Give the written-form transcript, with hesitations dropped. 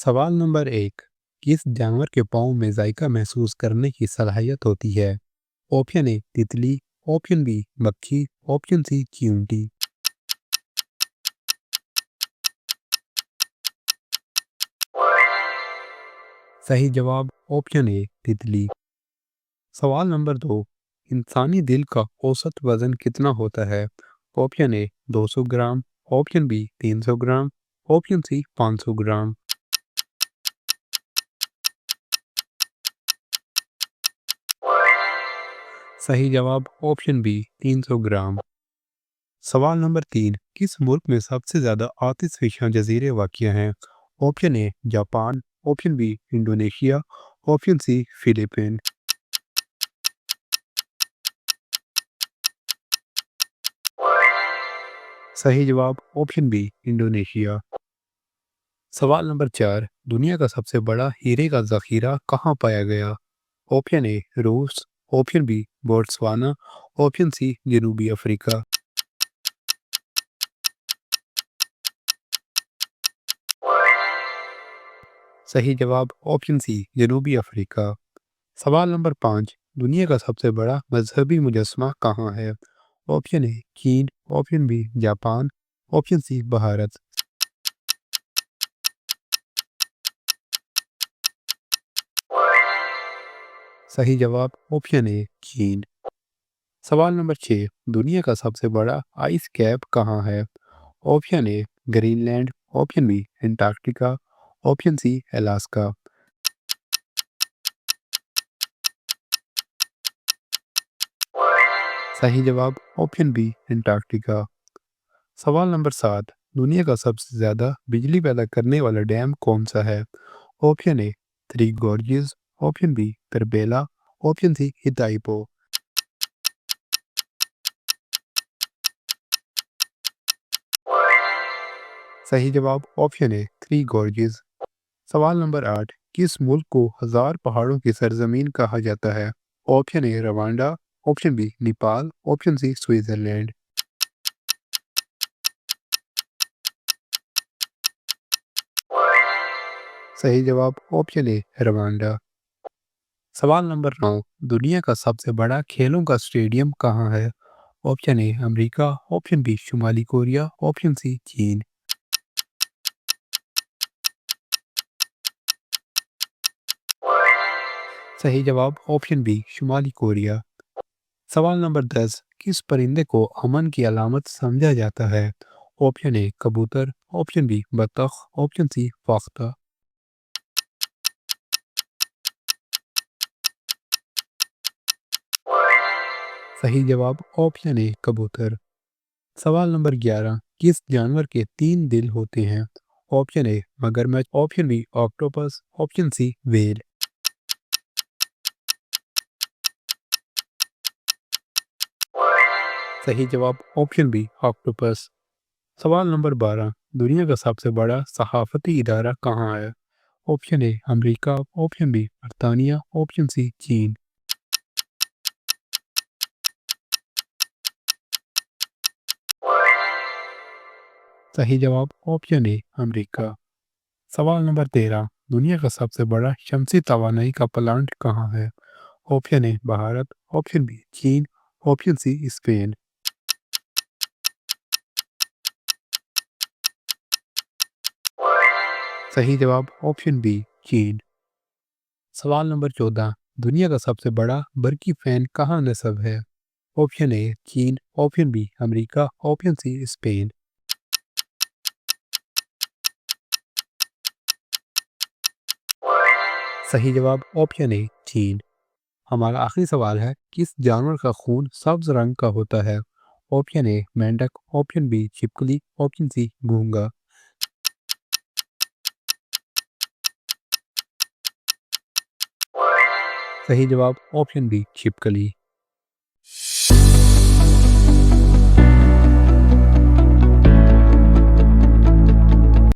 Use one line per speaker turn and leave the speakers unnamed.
सवाल नंबर 1। किस जानवर के पाँव में जायका महसूस करने की सलाहियत होती है? ऑप्शन ए तितली, ऑप्शन बी मक्खी, ऑप्शन सी चींटी। सही जवाब ऑप्शन ए तितली। सवाल नंबर 2। इंसानी दिल का औसत वजन कितना होता है? Option A 200 gram, option B 300 gram, option C 500 gram. सही जवाब ऑप्शन बी 300 ग्राम। सवाल नंबर 3। किस मुल्क में सबसे ज़्यादा आतिशफिशा जजीरे वाक़या हैं? Option A Japan, option B Indonesia, option C Philippine. सही जवाब ऑप्शन बी इंडोनेशिया। सवाल नंबर 4। दुनिया का सबसे बड़ा हीरे का ज़ख़ीरा कहाँ पाया गया? ऑप्शन ए रूस, option B Botswana, option C जनूबी अफ्रीका। सही जवाब ऑप्शन सी जनूबी अफ्रीका। सवाल नंबर 5। दुनिया का सबसे बड़ा मजहबी मुजस्समा कहाँ है? ऑप्शन ए चीन, option B Japan, option C Bharat. सही जवाब ऑप्शन ए चीन। सवाल नंबर 6। दुनिया का सबसे बड़ा आइस कैप कहाँ है? Option A Greenland, option B Antarctica, option C Alaska. सही जवाब ऑप्शन बी अंटार्कटिका। सवाल नंबर 7। दुनिया का सबसे ज़्यादा बिजली पैदा करने वाला डैम कौन सा है? Option A three Gorges, option B Tarbela, option C Itaipu. सही जवाब ऑप्शन ए थ्री गॉर्जेस। सवाल नंबर 8। किस मुल्क को हजार पहाड़ों की सरजमीन कहा जाता है? Option A Rwanda, option B Nepal, option C Switzerland. सही जवाब ऑप्शन ए रवांडा। सवाल नंबर 9। दुनिया का सबसे बड़ा खेलों का स्टेडियम कहाँ है? Option A America, option B शुमाली कोरिया, ऑप्शन सी चीन। सही जवाब ऑप्शन बी शुमाली कोरिया। सवाल नंबर 10। किस परिंदे को अमन की अलामत समझा जाता है? ऑप्शन ए कबूतर, ऑप्शन बी बतख, ऑप्शन सी फाख्ता। सही जवाब ऑप्शन ए कबूतर। सवाल नंबर 11। किस जानवर के 3 दिल होते हैं? ऑप्शन ए मगरमच्छ, option B octopus, option C whale. सही जवाब ऑप्शन बी ऑक्टोपस। सवाल नंबर 12। दुनिया का सबसे बड़ा सहाफती इदारा कहाँ है? Option A America, option B बरतानिया, ऑप्शन सी चीन। सही जवाब ऑप्शन ए अमेरिका। सवाल नंबर 13। दुनिया का सबसे बड़ा शमसी तवानाई का प्लांट कहाँ है? Option A Bharat, option B चीन, ऑप्शन सी स्पेन। सही जवाब ऑप्शन बी चीन। सवाल नंबर 14। दुनिया का सबसे बड़ा बरकी फैन कहाँ नस्ब है? ऑप्शन ए चीन, option B America, option C Spain. सही जवाब ऑप्शन ए चीन। हमारा आखिरी सवाल है, किस जानवर का खून सब्ज रंग का होता है? ऑप्शन ए मेंढक, ऑप्शन बी छिपकली, ऑप्शन सी घोंगा। सही जवाब ऑप्शन बी छिपकली।